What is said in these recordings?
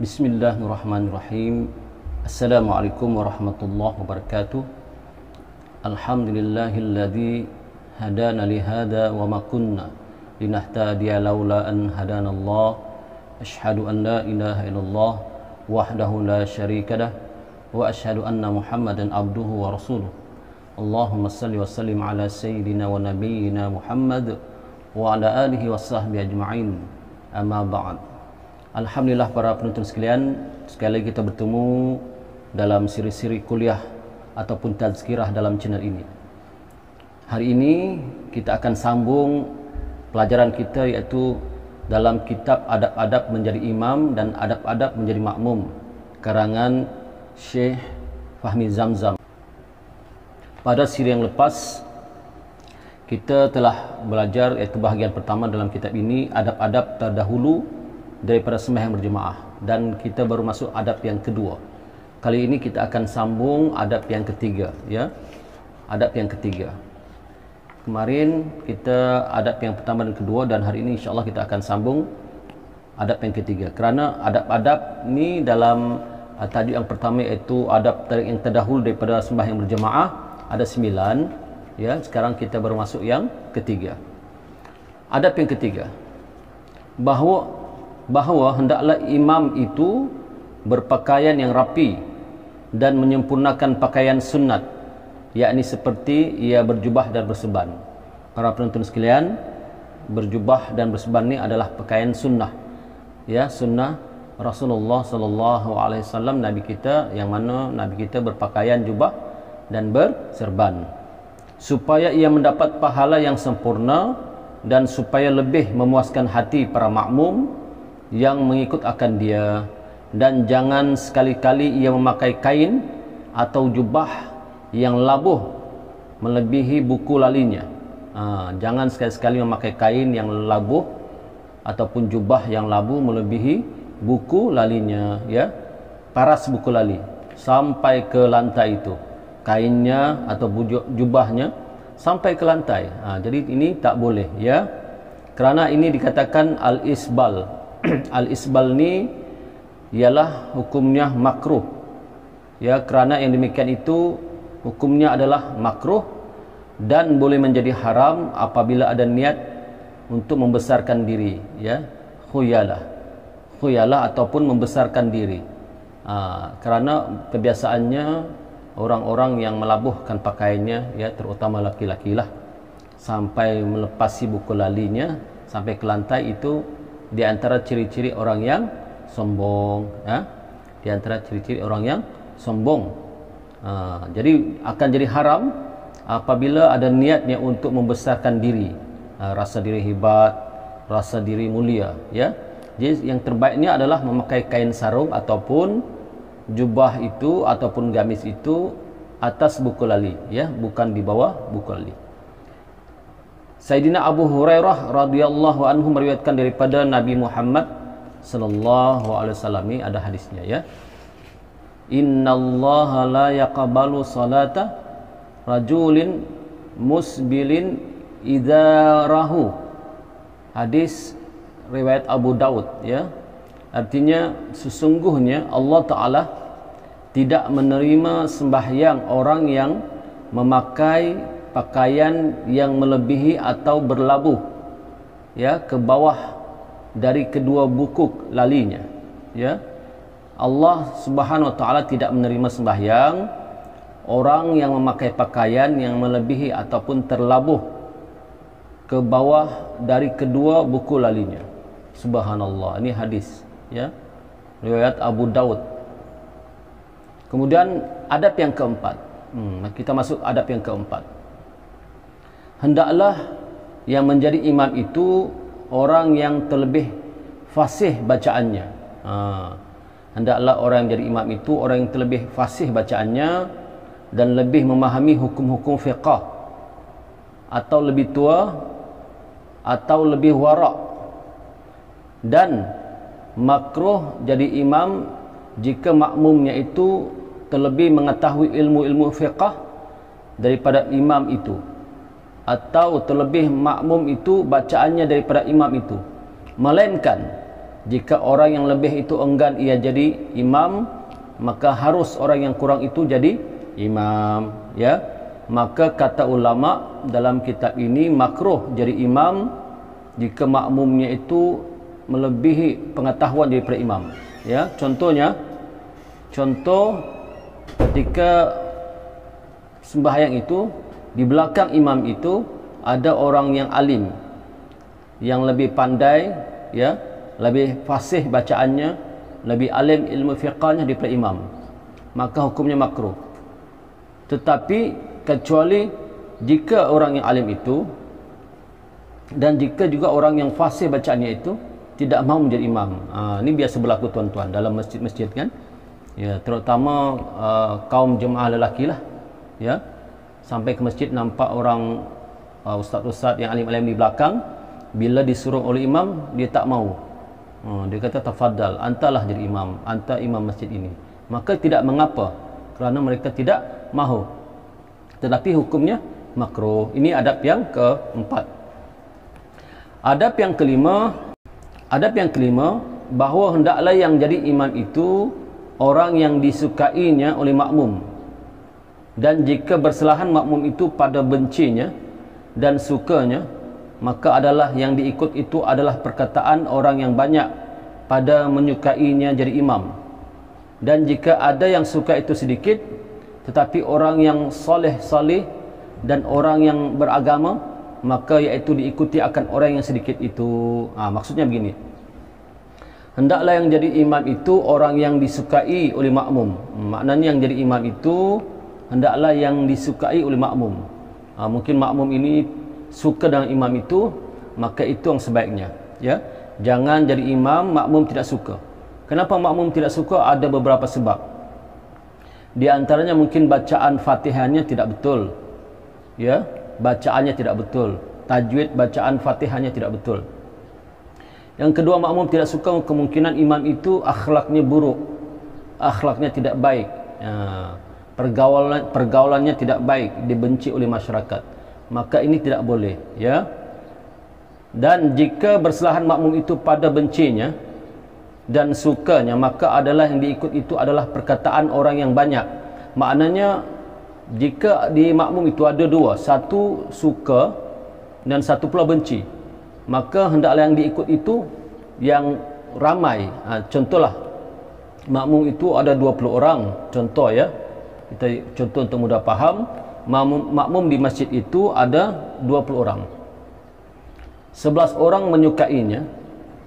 Bismillahirrahmanirrahim. Assalamualaikum warahmatullahi wabarakatuh. Alhamdulillahilladzi hadana lihada wa ma kunna linahtadiya laula an hadanallah. Asyhadu an la ilaha illallah wahdahu la syarika lah wa asyhadu anna Muhammadan abduhu wa rasuluh. Allahumma salli wa sallim ala sayyidina wa nabiyyina Muhammad wa ala alihi wa sahbihi ajma'in. Amma ba'd. Alhamdulillah para penonton sekalian, sekali lagi kita bertemu dalam siri-siri kuliah ataupun tazkirah dalam channel ini. Hari ini kita akan sambung pelajaran kita, iaitu dalam kitab Adab-adab menjadi imam dan adab-adab menjadi makmum, karangan Syekh Fahmi Zamzam. Pada siri yang lepas kita telah belajar, iaitu bahagian pertama dalam kitab ini, adab-adab terdahulu daripada sembahyang berjemaah, dan kita baru masuk adab yang kedua. Kali ini kita akan sambung adab yang ketiga, ya. Adab yang ketiga. Kemarin kita adab yang pertama dan kedua, dan hari ini insya-Allah kita akan sambung adab yang ketiga. Kerana adab-adab ni dalam tajuk yang pertama, iaitu adab yang terdahulu daripada sembahyang berjemaah, ada 9, ya. Sekarang kita baru masuk yang ketiga. Adab yang ketiga, bahawa hendaklah imam itu berpakaian yang rapi dan menyempurnakan pakaian sunnat, yakni seperti ia berjubah dan berserban. Para penonton sekalian, berjubah dan berserban ini adalah pakaian sunnah, ya, sunnah Rasulullah sallallahu alaihi wasallam, nabi kita, yang mana nabi kita berpakaian jubah dan berserban supaya ia mendapat pahala yang sempurna dan supaya lebih memuaskan hati para makmum yang mengikut akan dia. Dan jangan sekali-kali ia memakai kain atau jubah yang labuh melebihi buku lalinya. Jangan sekali-sekali memakai kain yang labuh ataupun jubah yang labuh melebihi buku lalinya, ya, paras buku lali sampai ke lantai itu, kainnya atau jubahnya sampai ke lantai. Jadi ini tak boleh, ya, kerana ini dikatakan al-isbal. Al-isbal ni ialah hukumnya makruh, ya, kerana yang demikian itu hukumnya adalah makruh dan boleh menjadi haram apabila ada niat untuk membesarkan diri, ya, khuyalah ataupun membesarkan diri. Kerana kebiasaannya orang-orang yang melabuhkan pakaiannya, ya, terutama laki-laki lah, sampai melepasi buku lalinya sampai ke lantai, itu di antara ciri-ciri orang yang sombong, ya? Di antara ciri-ciri orang yang sombong. Jadi akan jadi haram apabila ada niatnya untuk membesarkan diri, rasa diri hebat, rasa diri mulia, ya. Jadi yang terbaiknya adalah memakai kain sarung ataupun jubah itu ataupun gamis itu atas buku lali, ya, bukan di bawah buku lali. Sayyidina Abu Hurairah radhiyallahu anhu meriwayatkan daripada Nabi Muhammad sallallahu alaihi wasallam, ini ada hadisnya, ya. Innallaha la yaqbalu salata rajulin musbilin idzarahu. Hadis riwayat Abu Daud, ya. Artinya sesungguhnya Allah Ta'ala tidak menerima sembahyang orang yang memakai pakaian yang melebihi atau berlabuh, ya, ke bawah dari kedua bukuk lalinya, ya. Allah Subhanahu wa taala tidak menerima sembahyang orang yang memakai pakaian yang melebihi ataupun terlabuh ke bawah dari kedua buku lalinya. Subhanallah. Ini hadis, ya, riwayat Abu Daud. Kemudian adab yang keempat. Kita masuk adab yang keempat. Hendaklah yang menjadi imam itu orang yang terlebih fasih bacaannya. Hendaklah orang yang jadi imam itu orang yang terlebih fasih bacaannya dan lebih memahami hukum-hukum fiqh, atau lebih tua atau lebih wara'. Dan makruh jadi imam jika makmumnya itu terlebih mengetahui ilmu-ilmu fiqh daripada imam itu, atau terlebih makmum itu bacaannya daripada imam itu, melainkan Jika orang yang lebih itu enggan ia jadi imam, maka harus orang yang kurang itu jadi imam, ya. Maka kata ulama dalam kitab ini, makruh jadi imam jika makmumnya itu melebihi pengetahuan daripada imam, ya. Contoh ketika sembahyang itu di belakang imam itu ada orang yang alim, yang lebih pandai, ya, lebih fasih bacaannya, lebih alim ilmu fiqahnya daripada imam, maka hukumnya makruh. Tetapi kecuali jika orang yang alim itu dan jika juga orang yang fasih bacaannya itu tidak mahu menjadi imam. Ini biasa berlaku tuan-tuan dalam masjid-masjid kan, ya, terutama kaum jemaah lelaki lah, ya. Sampai ke masjid nampak orang ustaz-ustaz yang alim-alim di belakang, bila disuruh oleh imam dia tak mau. Dia kata tafadhal, antalah jadi imam, anta imam masjid ini. Maka tidak mengapa kerana mereka tidak mahu, tetapi hukumnya makruh. Ini adab yang keempat. Adab yang kelima, bahawa hendaklah yang jadi imam itu orang yang disukainya oleh makmum. Dan jika bersalahan makmum itu pada bencinya dan sukanya, maka adalah yang diikut itu adalah perkataan orang yang banyak pada menyukainya jadi imam. Dan jika ada yang suka itu sedikit, tetapi orang yang soleh dan orang yang beragama, maka iaitu diikuti akan orang yang sedikit itu. Maksudnya begini, hendaklah yang jadi imam itu orang yang disukai oleh makmum. Maknanya yang jadi imam itu hendaklah yang disukai oleh makmum. Mungkin makmum ini suka dengan imam itu, maka itu yang sebaiknya, ya. Jangan jadi imam makmum tidak suka. Kenapa makmum tidak suka? Ada beberapa sebab. Di antaranya mungkin bacaan Fatihahnya tidak betul, ya, bacaannya tidak betul, tajwid bacaan Fatihahnya tidak betul. Yang kedua, makmum tidak suka kemungkinan imam itu akhlaknya buruk, akhlaknya tidak baik, pergaulannya tidak baik, dibenci oleh masyarakat. Maka ini tidak boleh, ya. Dan jika bersalahan makmum itu pada bencinya dan sukanya, maka adalah yang diikut itu adalah perkataan orang yang banyak. Maknanya jika di makmum itu ada dua, satu suka dan satu pula benci, maka hendaklah yang diikut itu yang ramai. Contohlah makmum itu ada 20 orang, contoh, ya. Kita contoh untuk mudah faham, makmum di masjid itu ada 20 orang. 11 orang menyukainya,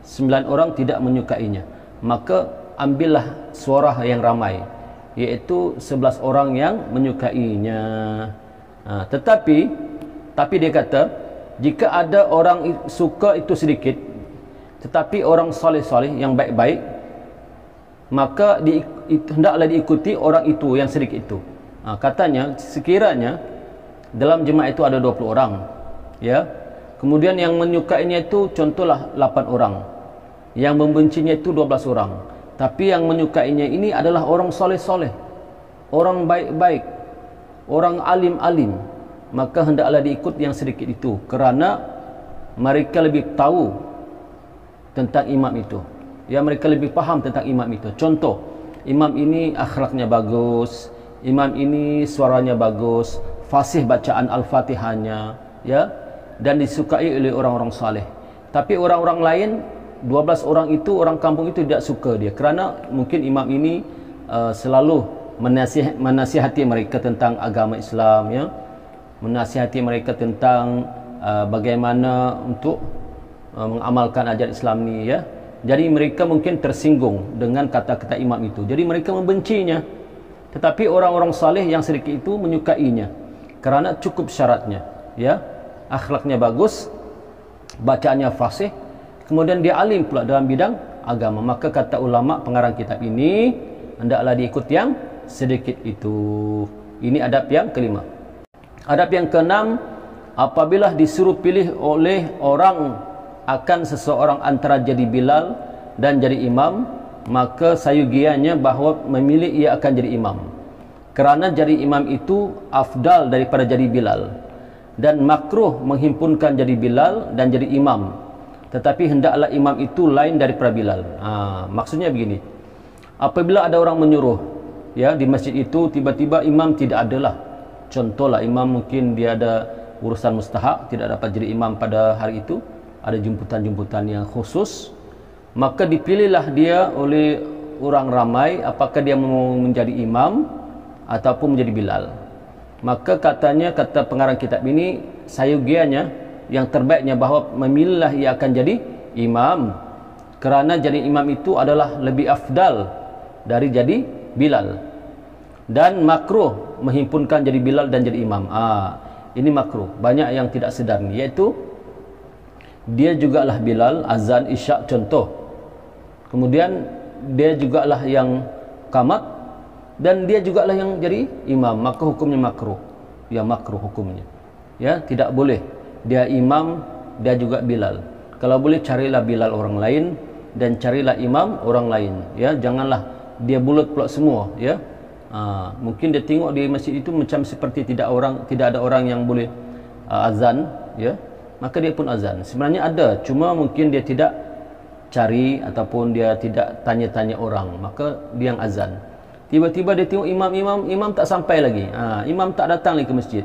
9 orang tidak menyukainya. Maka ambillah suara yang ramai, iaitu 11 orang yang menyukainya. Tetapi dia kata, jika ada orang suka itu sedikit, tetapi orang soleh-soleh yang baik-baik, maka hendaklah diikuti orang itu yang sedikit itu. Katanya sekiranya dalam jemaah itu ada 20 orang, ya, kemudian yang menyukainya itu contohlah 8 orang, yang membencinya itu 12 orang, tapi yang menyukainya ini adalah orang soleh-soleh, orang baik-baik, orang alim-alim, maka hendaklah diikut yang sedikit itu, kerana mereka lebih tahu tentang imam itu, ya, mereka lebih paham tentang imam itu. Contoh, imam ini akhlaknya bagus, imam ini suaranya bagus, fasih bacaan Al-Fatihahnya, ya, dan disukai oleh orang-orang saleh. Tapi orang-orang lain, 12 orang itu, orang kampung itu tidak suka dia, kerana mungkin imam ini selalu menasihati mereka tentang agama Islam, ya, menasihati mereka tentang bagaimana untuk mengamalkan ajaran Islam ni, ya. Jadi mereka mungkin tersinggung dengan kata-kata imam itu, jadi mereka membencinya. Tetapi orang-orang saleh yang sedikit itu menyukainya, kerana cukup syaratnya, ya, akhlaknya bagus, bacaannya fasih, kemudian dia alim pula dalam bidang agama. Maka kata ulama pengarang kitab ini, hendaklah diikut yang sedikit itu. Ini adab yang kelima. Adab yang keenam, apabila disuruh pilih oleh orang akan seseorang antara jadi Bilal dan jadi imam, maka sayugianya bahawa memilih ia akan jadi imam, kerana jadi imam itu afdal daripada jadi Bilal, dan makruh menghimpunkan jadi Bilal dan jadi imam. tetapi hendaklah imam itu lain daripada Bilal. Maksudnya begini, apabila ada orang menyuruh ya di masjid itu, tiba-tiba imam tidak adalah, contohlah imam mungkin dia ada urusan mustahak, tidak dapat jadi imam pada hari itu, ada jemputan-jemputan yang khusus, maka dipilihlah dia oleh orang ramai apakah dia mau menjadi imam ataupun menjadi Bilal. Maka kata pengarang kitab ini, sayugianya yang terbaiknya bahawa memilihlah ia akan jadi imam, kerana jadi imam itu adalah lebih afdal dari jadi Bilal, dan makruh menghimpunkan jadi Bilal dan jadi imam. Ini makruh. Banyak yang tidak sedar ni, iaitu dia jugalah Bilal azan isyak contoh, kemudian dia jugalah yang qamat, dan dia jugalah yang jadi imam, maka hukumnya makruh. Ya, makruh hukumnya. Ya, tidak boleh dia imam, dia juga Bilal. Kalau boleh carilah Bilal orang lain dan carilah imam orang lain. Ya, janganlah dia bulat pula semua. Ya, mungkin dia tengok di masjid itu macam seperti tidak ada orang yang boleh azan. Ya, maka dia pun azan. Sebenarnya ada, cuma mungkin dia tidak cari ataupun dia tidak tanya-tanya orang, maka dia yang azan. Tiba-tiba dia tengok imam tak sampai lagi. Imam tak datang lagi ke masjid.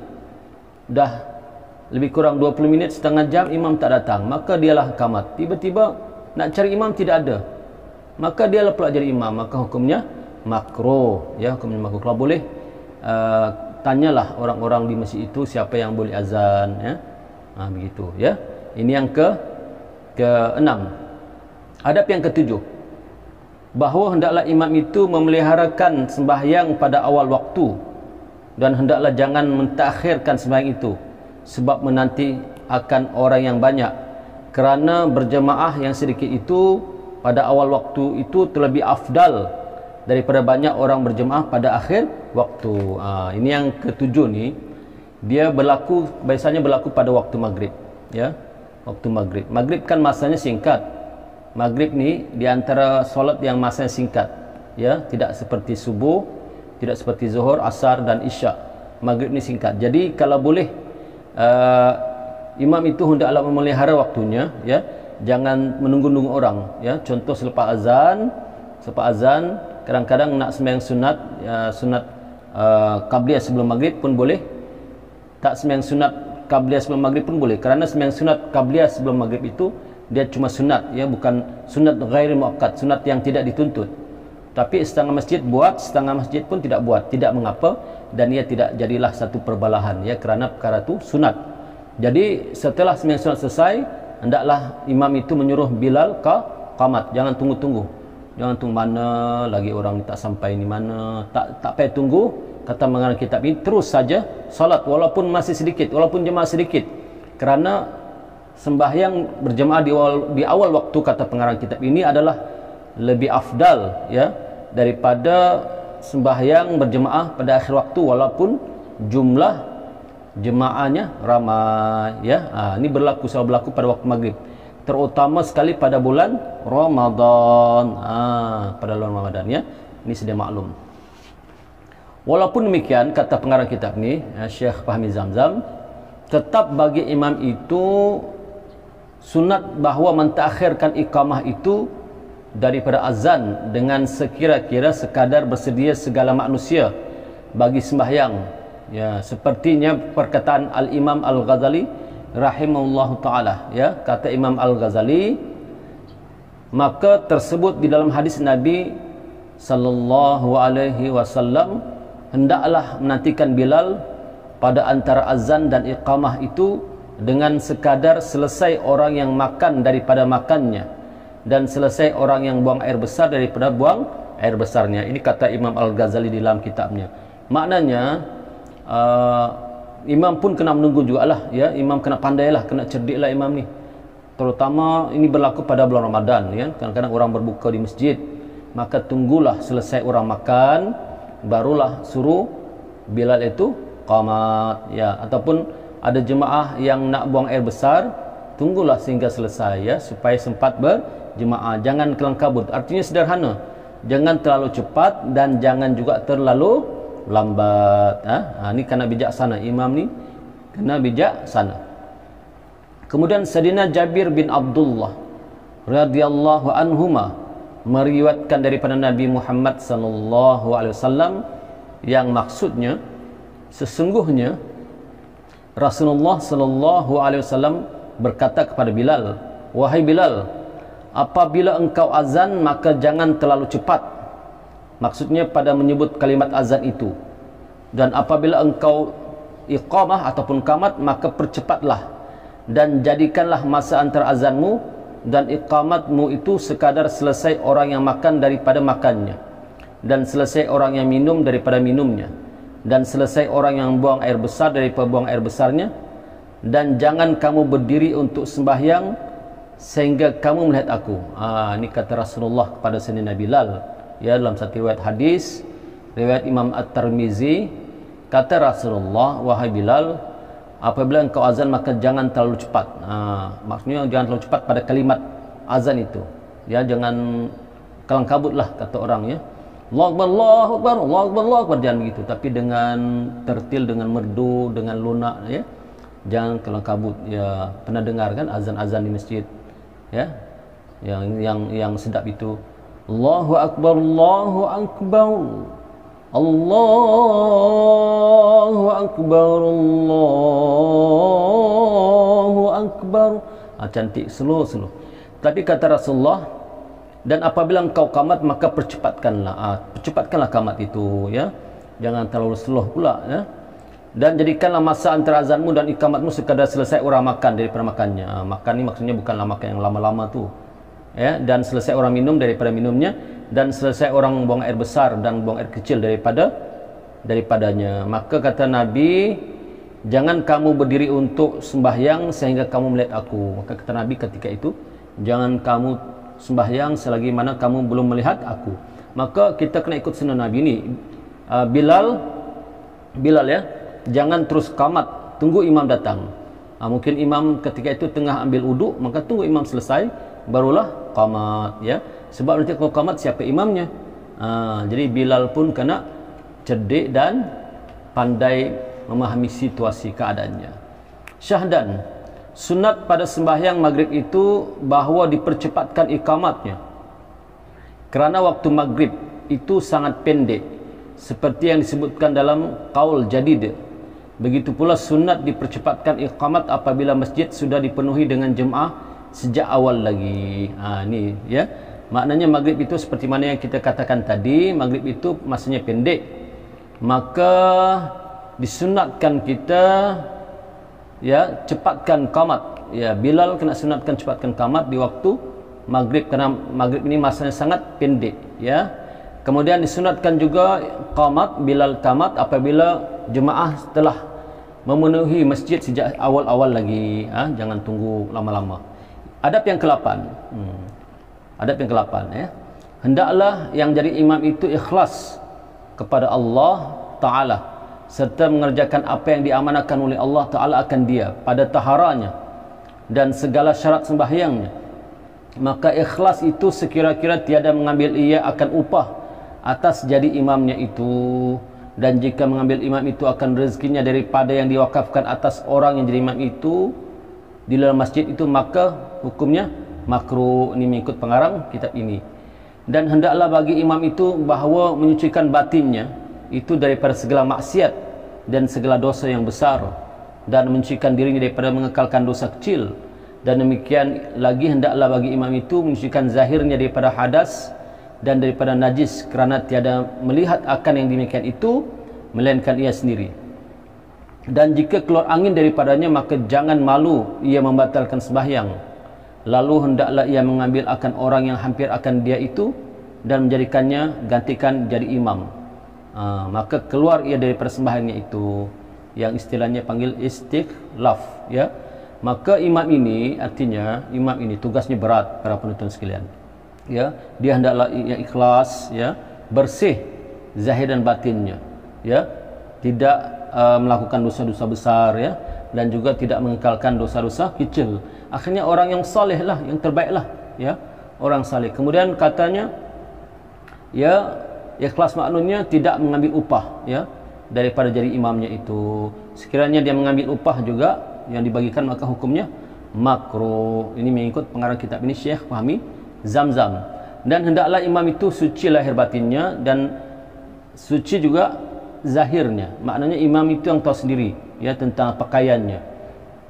Dah lebih kurang 20 minit, setengah jam imam tak datang, maka dialah qamat. Tiba-tiba nak cari imam tidak ada, maka dialah pula jadi imam, maka hukumnya makruh. Ya, hukumnya makruh. Kalau boleh tanyalah orang-orang di masjid itu siapa yang boleh azan, ya. Begitu, ya. Ini yang ke-6. Adab yang ke-7, bahawa hendaklah imam itu memeliharakan sembahyang pada awal waktu, dan hendaklah jangan mentakhirkan sembahyang itu, sebab menanti akan orang yang banyak, kerana berjemaah yang sedikit itu pada awal waktu itu terlebih afdal daripada banyak orang berjemaah pada akhir waktu. Ini yang ke-7 ni, dia biasanya berlaku pada waktu maghrib. Ya, waktu maghrib. Maghrib kan masanya singkat. Maghrib ni di antara solat yang masanya singkat, ya, tidak seperti subuh, tidak seperti zuhur, asar dan isyak. Maghrib ni singkat. Jadi kalau boleh imam itu hendaklah memelihara waktunya, ya. Jangan menunggu-nunggu orang, ya. Contoh selepas azan kadang-kadang nak sembahyang sunat, sunat qabliyah sebelum maghrib pun boleh. Tak sembahyang sunat qabliyah sebelum maghrib pun boleh, kerana sembahyang sunat qabliyah sebelum maghrib itu dia cuma sunat, ya, bukan sunat ghairi muakkad, sunat yang tidak dituntut. Tapi setengah masjid buat, setengah masjid pun tidak buat, tidak mengapa, dan ia tidak jadilah satu perbalahan, ya, kerana perkara itu sunat. Jadi setelah sembahyang sunat selesai, hendaklah imam itu menyuruh Bilal ke qamat. Jangan tunggu-tunggu. Jangan tunggu mana lagi orang tak sampai ni mana. Tak payah tunggu. Kata mengarang kitab ini, terus saja salat walaupun masih sedikit, walaupun jemaah sedikit. Kerana sembahyang berjemaah di awal waktu, kata pengarang kitab ini, adalah lebih afdal, ya, daripada sembahyang berjemaah pada akhir waktu walaupun jumlah jemaahnya ramai, ya. Ini selalu berlaku pada waktu maghrib, terutama sekali pada bulan Ramadan. Pada bulan Ramadan, ya. Ini sudah maklum. Walaupun demikian, kata pengarang kitab ini, Syekh Fahmi Zamzam, tetap bagi imam itu sunat bahawa mentakhirkan iqamah itu daripada azan dengan sekira-kira sekadar bersedia segala manusia bagi sembahyang, ya, sepertinya perkataan Al-Imam Al-Ghazali rahimahullahu ta'ala, ya. Kata Imam Al-Ghazali, maka tersebut di dalam hadis Nabi sallallahu alaihi wasallam, hendaklah menantikan Bilal pada antara azan dan iqamah itu dengan sekadar selesai orang yang makan daripada makannya, dan selesai orang yang buang air besar daripada buang air besarnya. Ini kata Imam Al-Ghazali di dalam kitabnya. Maknanya imam pun kena menunggu jugalah, ya. Imam kena pandailah, kena cerdiklah imam ni. Terutama ini berlaku pada bulan Ramadan, ya. Kadang-kadang orang berbuka di masjid, maka tunggulah selesai orang makan, barulah suruh Bilal itu qamat, ya. Ataupun ada jemaah yang nak buang air besar, tunggulah sehingga selesai, ya, supaya sempat berjemaah. Jangan kelang kabut. Artinya sederhana, jangan terlalu cepat dan jangan juga terlalu lambat. Ini kena bijaksana, imam ni kena bijaksana. Kemudian Sayyidina Jabir bin Abdullah radhiyallahu anhuma meriwayatkan daripada Nabi Muhammad sallallahu alaihi wasallam yang maksudnya sesungguhnya Rasulullah sallallahu alaihi wasallam berkata kepada Bilal, "Wahai Bilal, apabila engkau azan maka jangan terlalu cepat." Maksudnya pada menyebut kalimat azan itu. Dan apabila engkau iqamah ataupun qamat maka percepatlah dan jadikanlah masa antara azanmu dan iqamatmu itu sekadar selesai orang yang makan daripada makannya, dan selesai orang yang minum daripada minumnya, dan selesai orang yang buang air besar daripada buang air besarnya, dan jangan kamu berdiri untuk sembahyang sehingga kamu melihat aku. Ini kata Rasulullah kepada Sayyidina Bilal, ya, dalam satu riwayat hadis riwayat Imam At-Tirmizi, kata Rasulullah, "Wahai Bilal, apabila engkau azan maka jangan terlalu cepat." Maksudnya jangan terlalu cepat pada kalimat azan itu, ya, jangan kalang kabutlah kata orang, ya, Allahu Akbar, Allahu Akbar, Allahu Akbar, Allahu Akbar, jangan begitu, tapi dengan tertil, dengan merdu, dengan lunak, ya, jangan kalang kabut. Ya, pernah dengar kan azan-azan di masjid, ya, yang sedap itu, Allahu Akbar, Allahu Akbar, Allahu Akbar, Allahu Akbar. Cantik, slow. Tapi kata Rasulullah, dan apabila engkau qamat maka percepatkanlah. Percepatkanlah qamat itu, ya. Jangan terlalu slow pula, ya. Dan jadikanlah masa antara azanmu dan iqamatmu sekadar selesai orang makan daripada makannya. Makan ni maksudnya bukanlah makan yang lama-lama tu, ya, dan selesai orang minum daripada minumnya, dan selesai orang buang air besar dan buang air kecil daripadanya. Maka kata Nabi, jangan kamu berdiri untuk sembahyang sehingga kamu melihat aku. Maka kata Nabi ketika itu, jangan kamu sembahyang selagi mana kamu belum melihat aku. Maka kita kena ikut sunnah Nabi ni. Bilal, ya, jangan terus qamat, tunggu imam datang. Mungkin imam ketika itu tengah ambil uduk, maka tunggu imam selesai barulah qamat, ya. Sebab nanti kalau qamat siapa imamnya? Jadi Bilal pun kena cerdik dan pandai memahami situasi keadaannya. Syahdan, sunat pada sembahyang maghrib itu bahawa dipercepatkan iqamatnya, kerana waktu maghrib itu sangat pendek, seperti yang disebutkan dalam qaul jadid. Begitu pula sunat dipercepatkan iqamat apabila masjid sudah dipenuhi dengan jemaah sejak awal lagi. Ni, ya, maknanya maghrib itu seperti mana yang kita katakan tadi, maghrib itu masanya pendek, maka disunatkan kita, ya, cepatkan qamat. Ya, Bilal kena sunatkan cepatkan qamat di waktu maghrib, kerana maghrib ini masanya sangat pendek, ya. Kemudian disunatkan juga qamat, Bilal qamat apabila jemaah telah memenuhi masjid sejak awal-awal lagi, jangan tunggu lama-lama. Adab yang ke-8. Adab yang ke-8, ya. Hendaklah yang jadi imam itu ikhlas kepada Allah Ta'ala, serta mengerjakan apa yang diamanahkan oleh Allah Ta'ala akan dia pada taharanya dan segala syarat sembahyangnya. Maka ikhlas itu sekira-kira tiada mengambil ia akan upah atas jadi imamnya itu. Dan jika mengambil imam itu akan rezekinya daripada yang diwakafkan atas orang yang jadi imam itu di dalam masjid itu, maka hukumnya makruh. Ini mengikut pengarang kitab ini. Dan hendaklah bagi imam itu bahawa menyucikan batinnya itu daripada segala maksiat dan segala dosa yang besar, dan menyucikan dirinya daripada mengekalkan dosa kecil. Dan demikian lagi hendaklah bagi imam itu menyucikan zahirnya daripada hadas dan daripada najis, kerana tiada melihat akan yang demikian itu melainkan ia sendiri. Dan jika keluar angin daripadanya, maka jangan malu ia membatalkan sembahyang. Lalu hendaklah ia mengambil akan orang yang hampir akan dia itu dan menjadikannya gantikan jadi imam. Maka keluar ia daripada sembahyangnya itu, yang istilahnya panggil istikhlaf, ya. Maka imam ini, artinya imam ini tugasnya berat, para penonton sekalian, ya. Dia hendaklah yang ikhlas, ya, bersih zahir dan batinnya, ya, tidak melakukan dosa-dosa besar, ya, dan juga tidak mengekalkan dosa-dosa kecil. Akhirnya orang yang saleh lah, yang terbaik lah, ya, orang saleh. Kemudian katanya, ya, ikhlas maknanya tidak mengambil upah, ya, daripada jadi imamnya itu. Sekiranya dia mengambil upah juga yang dibagikan, maka hukumnya makruh. Ini mengikut pengarang kitab ini Syekh Fahmi Zamzam. Dan hendaklah imam itu suci lahir batinnya dan suci juga zahirnya. Maknanya imam itu yang tahu sendiri ya tentang pakaiannya.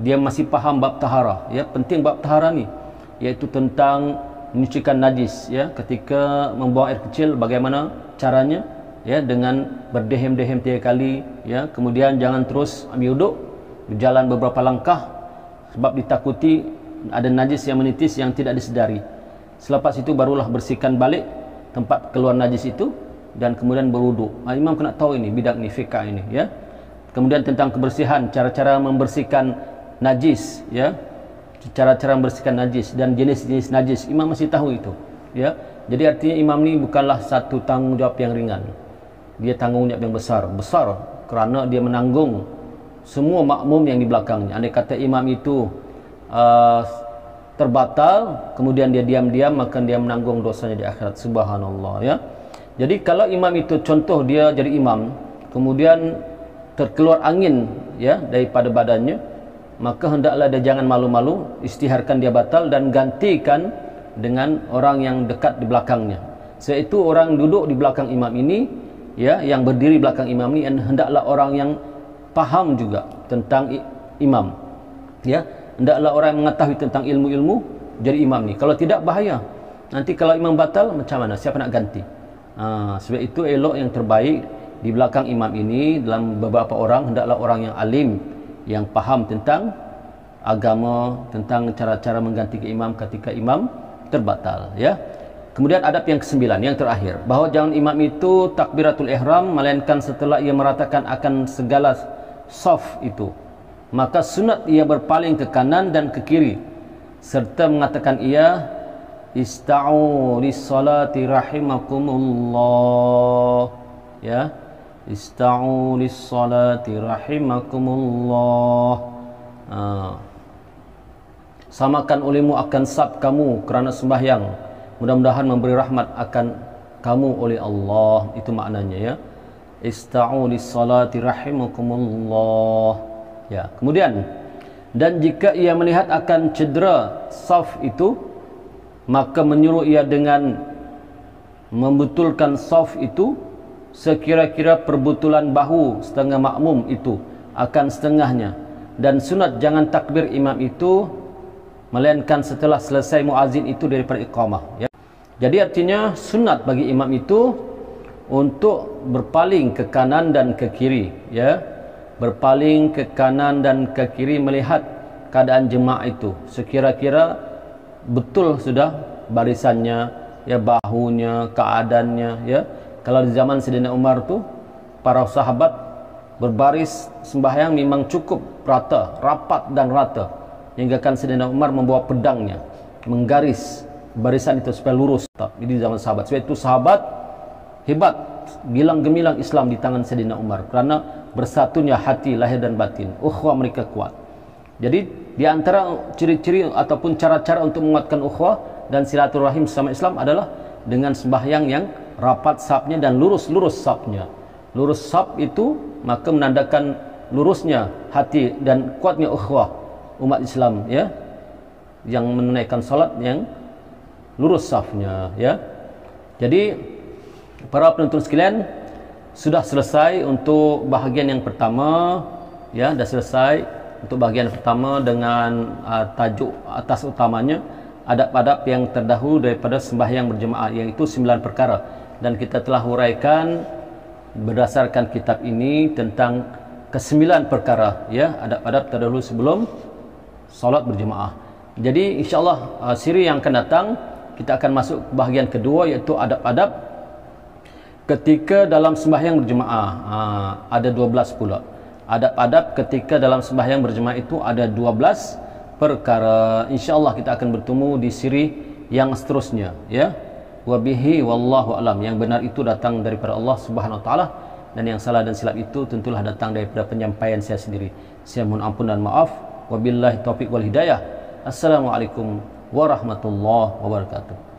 Dia masih faham bab taharah ya, penting bab taharah ni, iaitu tentang menyucikan najis ya, ketika membuang air kecil bagaimana caranya ya, dengan berdehem-dehem 3 kali ya, kemudian jangan terus ambil wuduk, berjalan beberapa langkah sebab ditakuti ada najis yang menitis yang tidak disedari. Selepas itu barulah bersihkan balik tempat keluar najis itu dan kemudian berwuduk. Imam kena tahu ini, bidang ni, fiqh ini ya. Kemudian tentang kebersihan, cara-cara membersihkan najis ya, cara-cara membersihkan najis dan jenis-jenis najis, imam masih tahu itu ya. Jadi artinya imam ni bukanlah satu tanggungjawab yang ringan, dia tanggungjawab yang besar kerana dia menanggung semua makmum yang di belakangnya. Andai kata imam itu terbatal, kemudian dia diam-diam, maka dia menanggung dosanya di akhirat. Subhanallah ya. Jadi kalau imam itu, contoh dia jadi imam, kemudian terkeluar angin ya daripada badannya, maka hendaklah dia jangan malu-malu, istiharkan dia batal dan gantikan dengan orang yang dekat di belakangnya. Iaitu orang duduk di belakang imam ini ya, yang berdiri belakang imam ini, hendaklah orang yang faham juga tentang imam ya, hendaklah orang yang mengetahui tentang ilmu-ilmu jadi imam ni. Kalau tidak bahaya, nanti kalau imam batal macam mana, siapa nak ganti? Sebab itu elok yang terbaik di belakang imam ini dalam beberapa orang, hendaklah orang yang alim, yang faham tentang agama, tentang cara-cara mengganti ke imam ketika imam terbatal ya. Kemudian adab yang ke-9, yang terakhir, bahawa jangan imam itu takbiratul ihram melainkan setelah ia meratakan akan segala saf itu, maka sunat ia berpaling ke kanan dan ke kiri serta mengatakan ia ista'u lis-salati rahimakumullah ya, ista'u lis-salati rahimakumullah. Samakan olehmu akan saf kamu kerana sembahyang, mudah-mudahan memberi rahmat akan kamu oleh Allah. Itu maknanya ya, ista'u lis-salati rahimakumullah ya. Kemudian, dan jika ia melihat akan cedera saf itu, maka menyuruh ia dengan membetulkan saf itu sekira-kira perbutulan bahu setengah makmum itu akan setengahnya. Dan sunat jangan takbir imam itu melainkan setelah selesai muazin itu daripada iqamah ya. Jadi artinya sunat bagi imam itu untuk berpaling ke kanan dan ke kiri ya, berpaling ke kanan dan ke kiri melihat keadaan jemaah itu, sekira-kira betul sudah barisannya ya, bahunya, keadaannya ya. Kalau di zaman Sayyidina Umar tu, para sahabat berbaris sembahyang memang cukup rata, rapat dan rata, hingga kan Sayyidina Umar membawa pedangnya menggaris barisan itu supaya lurus. Ini zaman sahabat. Sebab itu sahabat hebat, gilang gemilang Islam di tangan Sayyidina Umar kerana bersatunya hati lahir dan batin, ukhuwah mereka kuat. Jadi di antara ciri-ciri ataupun cara-cara untuk menguatkan ukhuwah dan silaturahim sesama Islam adalah dengan sembahyang yang rapat safnya dan lurus-lurus safnya. Lurus saf itu maka menandakan lurusnya hati dan kuatnya ukhuwah umat Islam ya, yang menunaikan salat yang lurus safnya ya. Jadi para penonton sekalian, sudah selesai untuk bahagian yang pertama ya, dah selesai untuk bahagian pertama dengan tajuk atas utamanya adab-adab yang terdahulu daripada sembahyang berjemaah, iaitu 9 perkara, dan kita telah huraikan berdasarkan kitab ini tentang ke-9 perkara ya, adab-adab terdahulu sebelum solat berjemaah. Jadi insyaAllah siri yang akan datang kita akan masuk bahagian kedua, iaitu adab-adab ketika dalam sembahyang berjemaah. Ada 12 pula adab-adab ketika dalam sembahyang berjemaah, itu ada 12 perkara. InsyaAllah kita akan bertemu di siri yang seterusnya ya. Wabihi wallahu alam, yang benar itu datang daripada Allah Subhanahu wa taala, dan yang salah dan silap itu tentulah datang daripada penyampaian saya sendiri. Saya mohon ampun dan maaf. Wabillahi taufiq wal hidayah. Assalamualaikum warahmatullahi wabarakatuh.